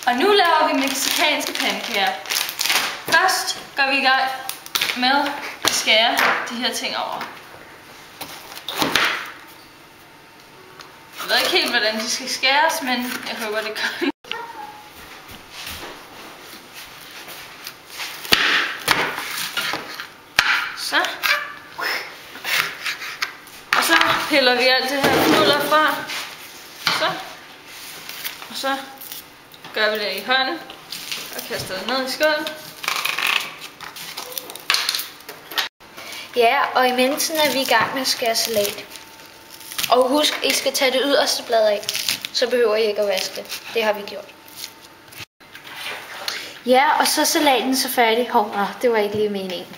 Og nu laver vi mexicanske pandekager. Først går vi i gang med at skære de her ting over. Jeg ved ikke helt, hvordan de skal skæres, men jeg håber, det kan. Så. Og så piller vi alt det her knudder fra. Så. Og så gør vi det i hånden og kaster det ned i skålen. Ja, og i mellemtiden er vi i gang med at skære salat. Og husk, I skal tage det yderste blad af, så behøver I ikke at vaske det. Det har vi gjort. Ja, og så er salaten så færdig. Det var ikke lige meningen.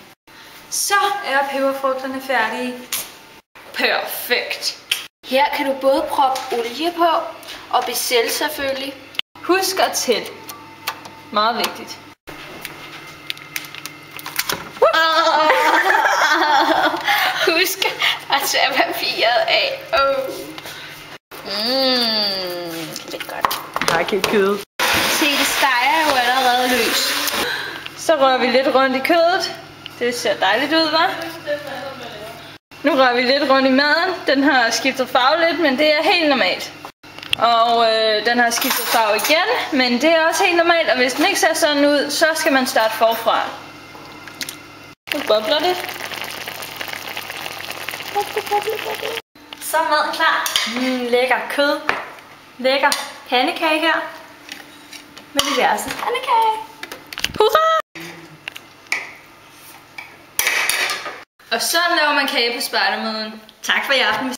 Så er peberfrugterne færdige. Perfekt. Her kan du både proppe olie på og becelle selvfølgelig. Husk at tælle. Meget vigtigt. Husk at tage papiret af. Det er godt. Hakket kød. Se, det steger jo allerede løs. Så rører vi lidt rundt i kødet. Det ser dejligt ud, hva'? Nu rører vi lidt rundt i maden. Den har skiftet farve lidt, men det er helt normalt. Og den har skiftet farve igen, men det er også helt normalt. Og hvis den ikke ser sådan ud, så skal man starte forfra. Nu bobler det. Så er maden klar. Lækker kød. Lækker pandekage her. Med diverse pandekage. Hurra! Og sådan laver man kage på spejdermøden. Tak for i aften.